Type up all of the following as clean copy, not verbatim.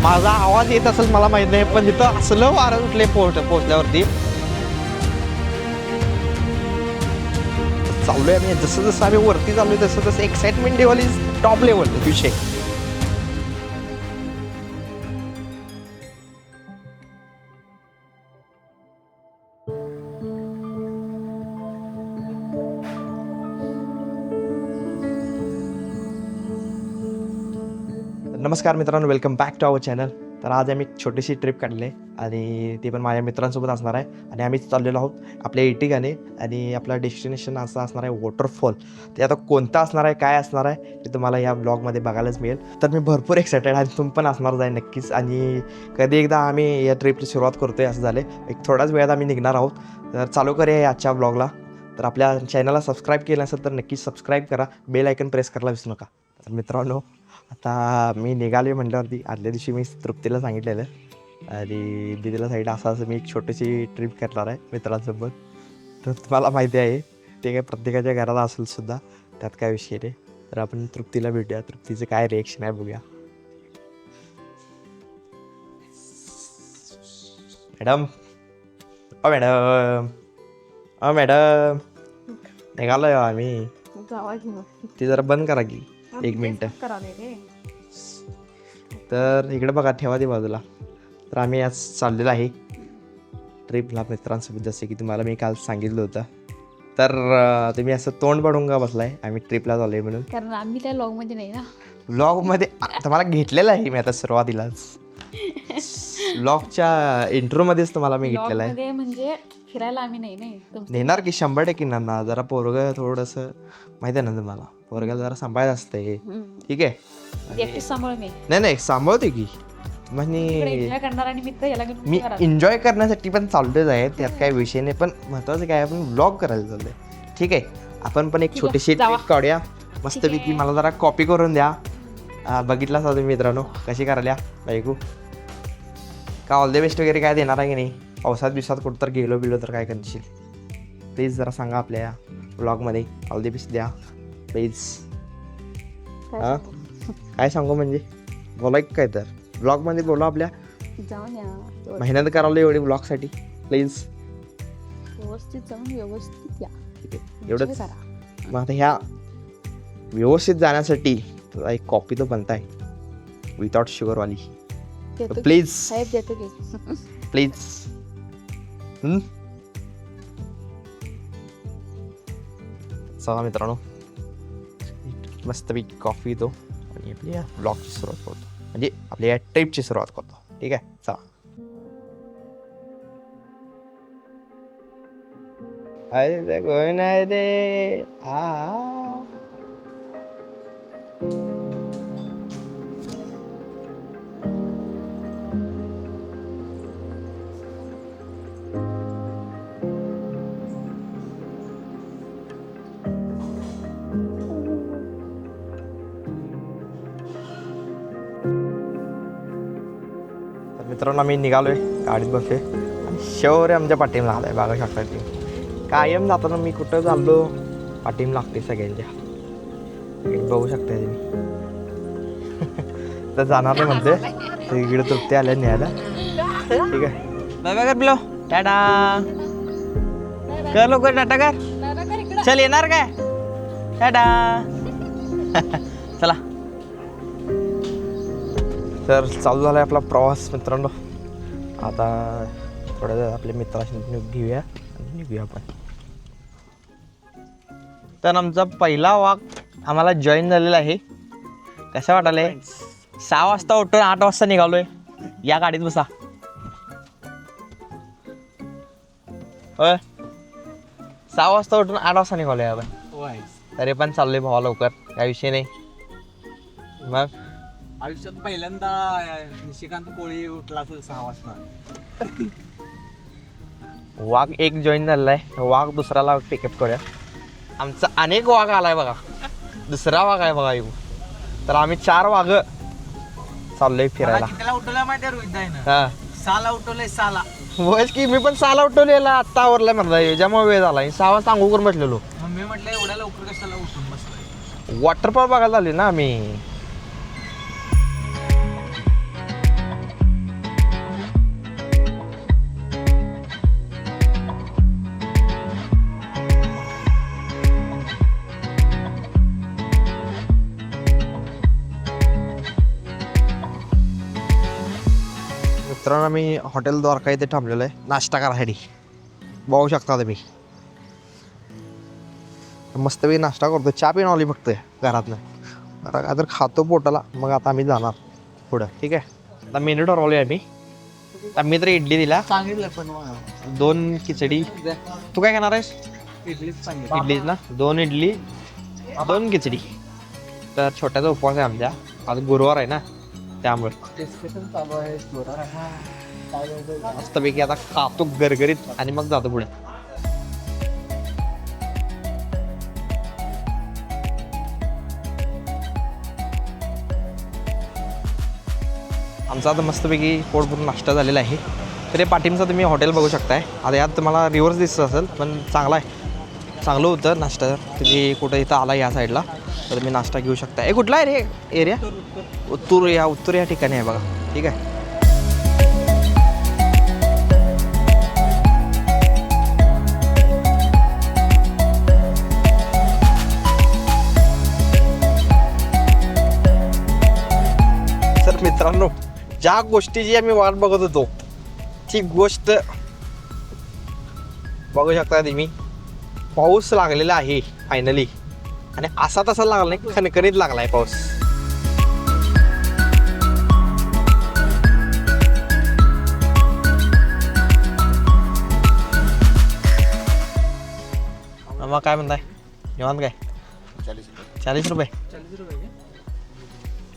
माझा आवाज येत असेल मला माहित नाही, पण तिथं असलं वारं उठले पोहोचल्यावरती. चाललोय आम्ही, जसं जसं आम्ही वरती चाललोय तसं तसं excitement level is top level विषय. नमस्कार मित्रांनो, welcome back to our channel. तर आज आम्ही एक छोटीशी ट्रिप काढली आहे आणि ते पण माझ्या मित्रांसोबत असणार आहे. आणि आम्ही चाललेलो आहोत आपल्या एटिगाने आणि आपला डेस्टिनेशन असं असणार आहे वॉटरफॉल. ते आता कोणता असणार आहे, काय असणार आहे ते तुम्हाला या ब्लॉगमध्ये बघायलाच मिळेल. तर मी भरपूर एक्सायटेड आहे, तुम्ही पण असणारच आहे नक्कीच. आणि कधी एकदा आम्ही या ट्रिपची सुरुवात करतो आहे असं झालं. एक थोड्याच वेळात आम्ही निघणार आहोत. तर चालू करूया आजच्या ब्लॉगला. तर आपल्या चॅनलला सबस्क्राईब केलं असेल तर नक्कीच सबस्क्राईब करा, बेल आयकन प्रेस करायला विसरू नका. तर मित्रांनो, आता मी निघाले म्हटल्यावरती आदल्या दिवशी मी तृप्तीला सांगितलेलं आणि दिदीला साईड असं मी एक छोटीशी ट्रिप करणार आहे मित्रांसोबत. तर तुम्हाला माहिती आहे ते काय प्रत्येकाच्या घरात असेल सुद्धा, त्यात काय विषय नाही. तर आपण तृप्तीला भेटूया, तृप्तीचं काय रिॲक्शन आहे बघूया. मॅडम, मॅडम, मॅडम, निघालोय आम्ही. ती जरा बंद करा की एक मिनटं. तर इकडे बघा, ठेवा ती बाजूला. तर आम्ही आज चाललेलो आहे ट्रिपला मित्रांसोबत, जसे की तुम्हाला मी काल सांगितलं होतं. तर तुम्ही असं तोंड पाडून का बसलाय आम्ही ट्रिपला चाललोय म्हणून? कारण आम्ही त्या व्लॉगमध्ये नाही ना. व्लॉगमध्ये तुम्हाला घेतलेलं आहे मी आता सुरुवातीलाच. व्लॉगच्या इंट्रोमध्येच तुम्हाला मी घेतलेलं आहे. म्हणजे फिरायला आम्ही नाही नेणार की 100% ना. जरा पोरगं थोडंसं माहिती आहे ना तुम्हाला, पोरगाला जरा सांभाळायचं असतंय. ठीक आहे, एकटीच सांभाळ मी. नाही सांभाळते की म्हणजे एन्जॉय करणार आणि मित्र याला घेऊन मी एन्जॉय करण्यासाठी पण चाललोच आहे, त्यात काय विषय नाही. पण महत्वाचं काय, आपण व्लॉग करायला चाललोय. ठीक आहे, आपण पण एक छोटीशी ट्रिप काढूया मस्तपैकी. मला जरा कॉपी करून द्या. बघितलाच तुम्ही मित्रांनो कशी करायला बायको. का ऑल द बेस्ट वगैरे काय देणार आहे की नाही? पावसात बिवसात कुठं तर गेलो तर काय करशील? प्लीज जरा सांगा आपल्या व्लॉगमध्ये ऑल द बेस्ट द्या प्लीज. हां, काय सांगू म्हणजे बोला काय तर ब्लॉगमध्ये बोला. आपल्या जाऊन या, मेहनत करावं एवढी ब्लॉगसाठी प्लीज. व्यवस्थित जाऊन व्यवस्थित या. ठीक आहे, एवढंच. मग आता ह्या व्यवस्थित जाण्यासाठी एक कॉपी तो बनताय विदाउट शुगरवाली. प्लीज साहेब देतो की प्लीज. चला मित्रांनो, मस्तपैकी कॉफी दो आणि आपल्या ब्लॉगची सुरुवात करतो, म्हणजे आपल्या या ट्रिपची सुरुवात करतो. ठीक आहे, चला. अरे कोण आहे रे? मित्रांनो, आम्ही निघालोय, गाडीत बसलोय आणि शौर्य आमच्या पाठीम लागलाय. बघा शकता तुम्ही, कायम जाताना मी कुठं चाललो पाठीम लागते सगळ्यांच्या. बघू शकता तुम्ही. तर जाणार नाही म्हणते, तर इकडे तृप्ती आल्या न्यायला. ठीक आहे, बाय बाय कर बिलो, टाटा कर लवकर, टाटा कर. चल येणार काय? टाटा. चला, तर चालू झाला आहे आपला प्रवास मित्रांनो. आता थोड्या वेळ आपल्या मित्राशी घेऊया आणि निघूया आपण. तर आमचा पहिला वॉक आम्हाला जॉईन झालेला आहे. कसं वाटायला? 6 वाजता उठून 8 वाजता निघालोय. या गाडीत बसा. होय, 6 वाजता उठून 8 वाजता निघालोय आपण. तरी पण चाललोय भावा लवकर, काय विषय नाही. मग आयुष्यात पहिल्यांदा निशिकांत कोळी उठला असेल 6 वाजता. वाघ एक जॉईन झालेला आहे, वाघ दुसऱ्याला पिकअप करूया. आमचा अनेक वाघ आलाय बघा, दुसरा वाघ आहे बघा येऊ. तर आम्ही 4 वाघ चाललोय फिरायला. त्याला उठवलं माहिती आहे रोहित दाईनं? हा, 6ला उठवलंय 6ला. होयच की, मी पण 6ला उठवलेला, आत्ता आवरलाय म्हणला. याच्यामुळे वेळ झाला. 6 वाजता आंघोळ करून बसलेलो. मग मी म्हटलं एवढ्या लवकर कशाला उठून बसलाय? वॉटरफॉल बघायला आले ना आम्ही. मित्रांनो आम्ही हॉटेल द्वारका इथे थांबलेलो आहे नाश्ता करायसाठी. बघू शकता तुम्ही मस्तपैकी नाश्ता करतो. चहा पिऊन आली फक्त घरातनं. आता काय तर खातो पोटाला, मग आता आम्ही जाणार पुढं. ठीक आहे, आता मेनू ठरवले आम्ही. आम्ही तर इडली दिला, सांगितलं पण 2 खिचडी. तू काय खाणार आहेस? इडलीच सांगितलं. इडलीच ना, 2 इडली 2 खिचडी. तर छोट्याचा उपवास आहे आमच्या, आज गुरुवार आहे ना त्यामुळे. डिस्कशन चालू आहे मस्तपैकी आता खातो गरगरीत आणि मग जातो पुढे. आमचा आता मस्तपैकी पोट भरून नाश्ता झालेला आहे. तर हे पाठीमचा तुम्ही हॉटेल बघू शकताय. आता यात तुम्हाला रिव्हर्स दिसत असेल, पण चांगला आहे, चांगलं होतं नाश्ता. तुम्ही कुठं इथं आला या साईडला तर तुम्ही नाश्ता घेऊ शकता. हे कुठला आहे रे एरिया? उत्तर या ठिकाणी आहे बघा. ठीक आहे, तर मित्रांनो ज्या गोष्टीची आम्ही वाट बघत होतो ती गोष्ट बघू शकता तुम्ही. पाऊस लागलेला आहे फायनली, आणि असा तसा लागला नाही, खणखणीत लागलाय पाऊस. मग काय म्हणताय निवांत? काय 40 रुपये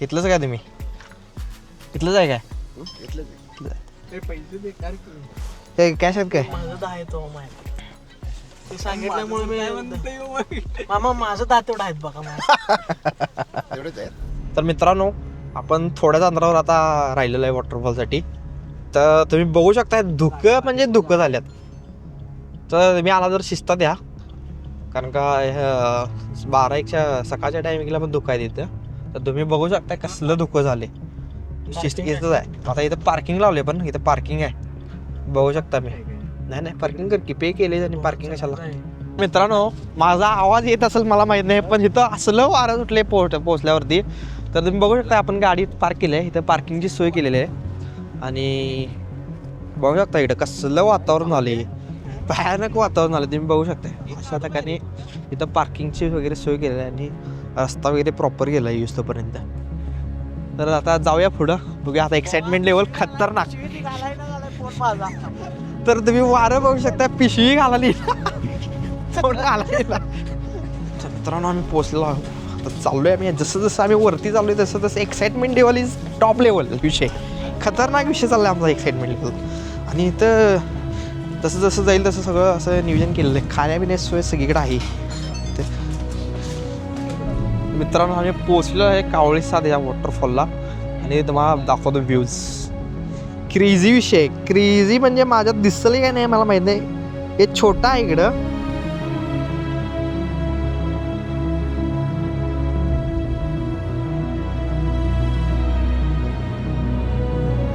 इथलंच काय तुम्ही? इथलंच आहे काय? पैसे बेकार हे कॅश आहेत काय? माझं आहे तो ते सांगितल्यामुळे मी मामा माझं दात तेवढं आहेत बघा मला. तर मित्रांनो आपण थोड्याच अंतरावर आता राहिलेलो आहे वॉटरफॉलसाठी. तर तुम्ही बघू शकता धुकं म्हणजे धुकं झाल्यात. तर तुम्ही आला जर शिस्तात या, कारण का 12-1च्या सकाळच्या टायमिंगला पण धुकं आहे तिथं. तर तुम्ही बघू शकता कसलं धुकं झाले. शिस्त इथंच आहे. आता इथं पार्किंग लावले, पण इथं पार्किंग आहे बघू शकता. मी नाही पार्किंग कर की, पे केले आणि पार्किंग कशाला. मित्रांनो माझा आवाज येत असेल मला माहित नाही, पण इथं असलं वारं सुटले पोहोचल्यावरती. तर तुम्ही बघू शकता आपण गाडी पार्क केली आहे, इथं पार्किंगची सोय केलेली आहे. आणि बघू शकता इथं कसलं वातावरण झाले, भयानक वातावरण झालं. तुम्ही बघू शकता अशा ठिकाणी इथं पार्किंगची वगैरे सोय केलेली आहे आणि रस्ता वगैरे प्रॉपर गेला आहे इथपर्यंत. तर आता जाऊया पुढं, बघूया. आता एक्साइटमेंट लेवल खतरनाक. तर तुम्ही वारं बघू शकता, पिशवी घालाली मित्रांनो आम्ही पोचलो आहोत. आता चाललोय आम्ही. जसं जसं आम्ही वरती चाललोय तसं तसं excitement level is top level. विषय खतरनाक विषय चालला आमचा एक्साइटमेंट लेवल. आणि इथं जसं जसं जाईल तसं सगळं असं नियोजन केलेलं आहे. खाण्यापिण्याची सोय सगळीकडे आहे. मित्रांनो आम्ही पोचलो आहे कावळी साध या वॉटरफॉलला, आणि तुम्हाला दाखवतो व्ह्यूज. क्रेझी विषय, क्रेझी म्हणजे माझ्यात दिसलं काय नाही मला माहित नाही. हे छोटा आहे इकडं.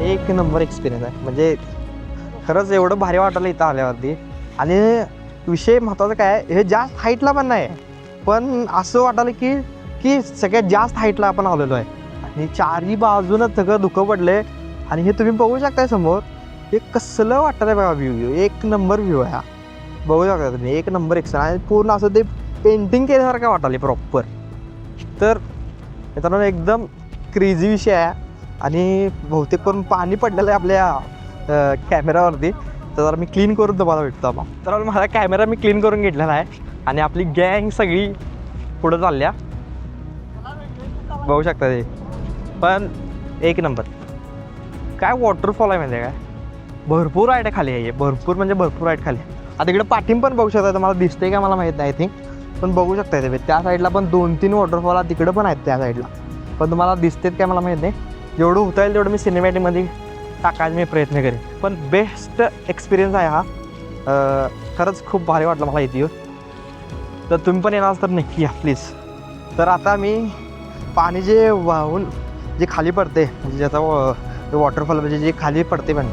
एक नंबर एक्सपिरियन्स आहे. म्हणजे खरंच एवढं भारी वाटलं इथं आल्यावरती. आणि विषय महत्त्वाचा काय आहे, हे जास्त हाईटला पण नाही, पण असं वाटायला की सगळ्यात जास्त हाईटला आपण आलेलो आहे. आणि चारही बाजूनं सगळं धुकं पडलंय. आणि हे तुम्ही बघू शकताय समोर, हे कसलं वाटतं आहे बघा. व्ह्यू एक नंबर व्ह्यू आहे हा. बघू शकता तुम्ही, एक नंबर एक्सपिरियन्स. आणि पूर्ण असं ते पेंटिंग केल्यासारखं वाटाले प्रॉपर. तर मित्रांनो एकदम क्रेझी विषय आहे. आणि बहुतेक करून पाणी पडलेलं आहे आपल्या कॅमेरावरती. तर जरा मी क्लीन करून तुम्हाला भेटतो बा. तर माझा कॅमेरा मी क्लीन करून घेतलेला आहे, आणि आपली गँग सगळी पुढं चालल्या बघू शकता. ते पण एक नंबर काय वॉटरफॉल आहे म्हणजे काय, भरपूर हाईट खाली आहे. भरपूर म्हणजे भरपूर हाईट खाली. आता इकडे पाठीम पण बघू शकता. तुम्हाला दिसते का मला माहीत नाही, आय थिंक, पण बघू शकता ते त्या साईडला पण 2-3 वॉटरफॉल तिकडं पण आहेत त्या साईडला. पण तुम्हाला दिसतेत काय मला माहीत नाही. जेवढं होता येईल तेवढं मी सिनेमॅटिकमध्ये टाकायचा मी प्रयत्न करेन. पण बेस्ट एक्सपिरियन्स आहे हा. खरंच खूप भारी वाटलं मला इथे येऊन. तर तुम्ही पण येणार तर नक्की या प्लीज. तर आता मी पाणी जे वाहून जे खाली पडते, म्हणजे ज्याचा वॉटरफॉल म्हणजे जे खाली पडते पण,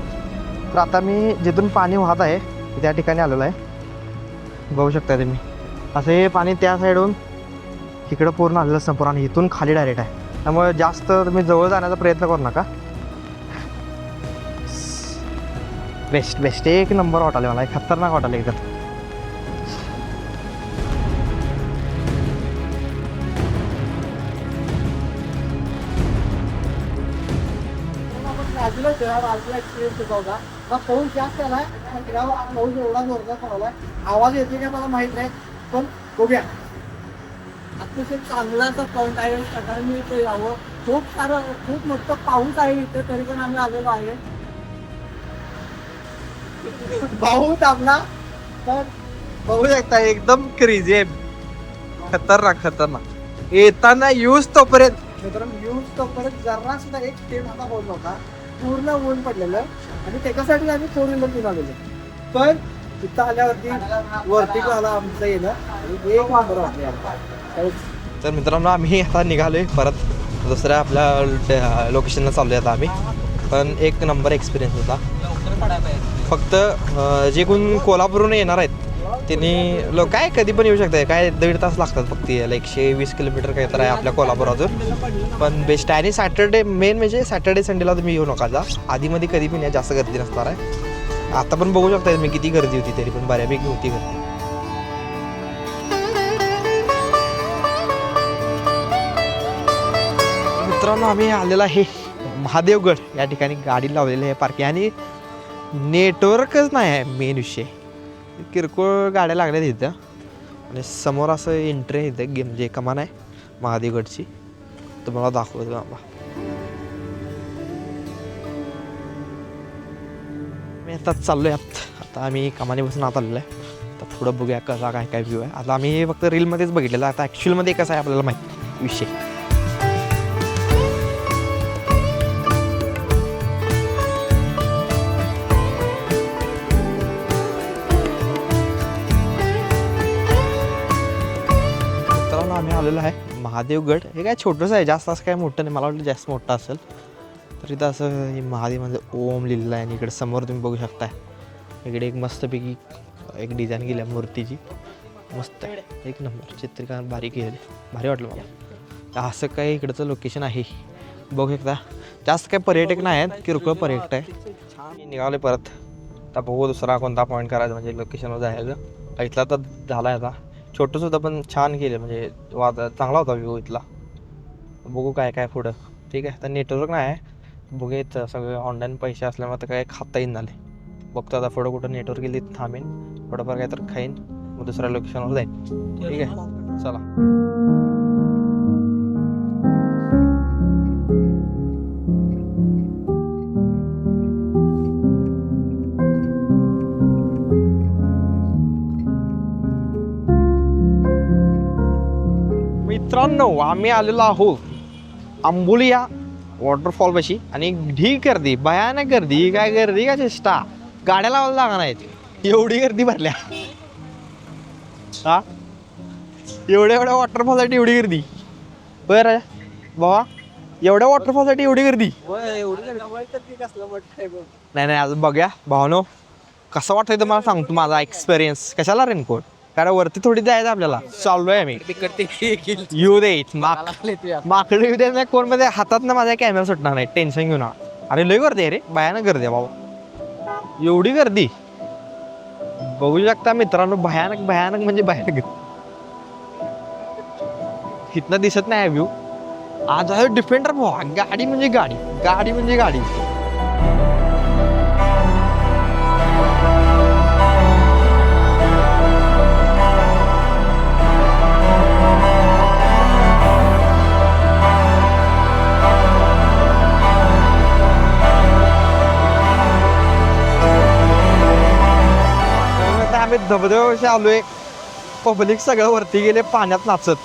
तर आता मी जिथून पाणी वाहत आहे त्या ठिकाणी आलेलो आहे. बघू शकता तुम्ही असं हे पाणी त्या साईडहून इकडं पूर्ण आलेलं संपूर्ण, आणि इथून खाली डायरेक्ट आहे. त्यामुळे जास्त तुम्ही जवळ जाण्याचा प्रयत्न करू नका. बेस्ट बेस्ट एक नंबर वाटाले मला खतरनाक वाटाले एकदम. बाजूला एक्सपिरियन्स होता पाऊस जास्त आलाय पाऊस एवढा जोरदार पडलाय. आवाज येते का मला माहित नाही पण बघूया. अतिशय चांगला असा पॉईंट आहे सगळ्यांनी इथे यावं. खूप मोठं पाऊस आहे इथे तरी पण आम्ही आलेलो आहे. पाऊस आपला तर बघू शकता एकदम क्रेझी आहे. खतरनाक खतरनाक येताना यूज तोपर्यंत मित्रांनो यूज तोपर्यंत जरा सुद्धा एक स्टेप हाता होत नव्हता. पूर्ण ऊन पडलेलं आणि त्याच्यासाठी आम्ही 4 व्हीलर घेऊन आलेलो. पण तिथं आल्यावरती वरती आला आमचं येणं आणि एक नंबर वाटले. तर मित्रांनो आम्ही आता निघालोय परत दुसऱ्या आपल्या लोकेशनला चाललोय आता आम्ही. पण एक नंबर एक्सपिरियन्स होता. लवकर पडायला पाहिजे. फक्त जे कोण कोल्हापूरहून येणार आहेत त्यांनी लोक काय कधी पण येऊ शकतात. काय 1.5 तास लागतात फक्त याला. 120 किलोमीटर काही तर आहे आपल्या कोल्हापुरातून. पण बेस्ट आहे. आणि सॅटर्डे मेन म्हणजे सॅटर्डे संडेला तुम्ही येऊ नका जा. आधीमध्ये कधी पण या जास्त गर्दी नसणार आहे. आता पण बघू शकता मी किती गर्दी होती तरी पण बऱ्यापैकी होती गर्दी. मित्रांनो आम्ही आलेला आहे महादेवगड या ठिकाणी गाडी लावलेली आहे पार्किंग. आणि नेटवर्कच नाही आहे मेन विषय. किरकोळ गाड्या लागल्या तिथं आणि समोर असं एंट्री आहे इथं म्हणजे कमान आहे महादेवगडची. तुम्हाला दाखवतो बाबा. मी आता चाललो आहे आता आम्ही कमानीपासून आत आलेलो आहे. आता पुढं बघूया कसा काय काय व्ह्यू आहे. आता आम्ही फक्त रीलमध्येच बघितलेलं. आता ॲक्च्युअलमध्ये कसं आहे आपल्याला माहिती विषय. आम्ही आलेलो आहे महादेवगड. हे काय छोटंसं आहे जास्त असं काय मोठं नाही. मला वाटलं जास्त मोठं असेल. तर इथं असं हे महादेव म्हणजे ओम लिहिलेलं आहे. आणि इकडे समोर तुम्ही बघू शकताय इकडे एक मस्तपैकी एक डिझाईन केली आहे मूर्तीची. मस्त आहे एक नंबर. चित्रीकरण भारी केलेली भारी वाटलं मला. तर असं काय इकडचं लोकेशन आहे बघू शकता. जास्त काय पर्यटक नाही आहेत किरकोळ पर्यटक आहे. छान निघाले परत. आता बघू दुसरा कोणता पॉईंट करायचा म्हणजे लोकेशनवर जायचं. इथला तर झाला आहे आता. छोटंच होतं पण छान केलं म्हणजे चांगला होता व्ह्यू इथला. बघू काय काय पुढं. ठीक आहे. तर नेटवर्क नाही आहे बघू येत सगळं ऑनलाईन पैसे असल्यामुळे तर काय खाता येईन झाले. बघतो आता पुढं कुठं नेटवर्क गेली थांबेन थोडंफार काय तर खाईन मग दुसऱ्या लोकेशनवर जाईन. ठीक आहे चला. मित्रांनो आम्ही आलेलो आहोत आंबोली या वॉटरफॉल पाशी. आणि ढीक गर्दी भयानक गर्दी. काय गर्दी का चेष्टा. गाड्या लावायला लागणार नाहीत एवढी गर्दी भरल्या. हा एवढ्या वॉटरफॉलसाठी एवढी गर्दी. बरं बाबा एवढ्या वॉटरफॉलसाठी एवढी गर्दी. नाही नाही अजून बघूया भावनो कसं वाटतंय तर मला सांगतो माझा एक्सपिरियन्स. कशाला रेनकोट कारण वरती थोडी जायचं आपल्याला. चाललोय आम्ही येऊ दे माकडे येऊ दे नाही कोण मध्ये हातात ना माझा कॅमेरा सुटणार नाही. टेन्शन घेऊ ना. अरे लय गर्दी आहे रे भयानक गर्दी आहे बाबा. एवढी गर्दी बघू शकता मित्रांनो. भयानक भयानक म्हणजे भयानक. इथनं दिसत नाही व्ह्यू. आज आहे डिफेंडर भावा. गाडी म्हणजे गाडी गाडी म्हणजे गाडी. आम्ही धबधब्याशी आलोय. पब्लिक सगळं वरती गेले पाण्यात नाचत.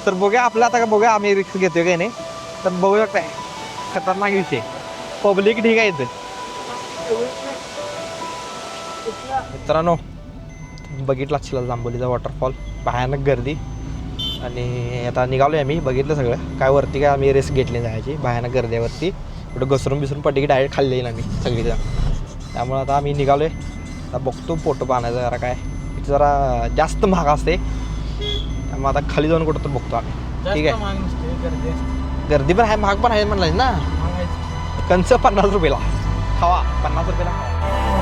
तर बघूया आपलं आता का बघूया आम्ही रिस्क घेतोय काय नाही. तर बघू शकताय खतरनाक विषय. पब्लिक ठीक आहे इथं मित्रांनो. बघितला असेल जांभोलीचा वॉटरफॉल. भयानक गर्दी. आणि आता निघालोय आम्ही बघितलं सगळं काय वरती काय आम्ही रिस्क घेतली जायची. भयानक गर्दी आहे वरती. कुठं घसरून बिसरून पडली की डायरेक्ट खाल्ली येईल आम्ही सगळीजण. त्यामुळे आता आम्ही निघालोय. आता बघतो फोटो पाहण्याचा जरा काय इथे जरा जास्त महाग असते त्यामुळे आता खाली जाऊन कुठं तर बघतो आम्ही. ठीक आहे गर्दी पण आहे महाग पण आहे म्हणलं ना. कंच 50 रुपयाला खावा 50 रुपयाला खावा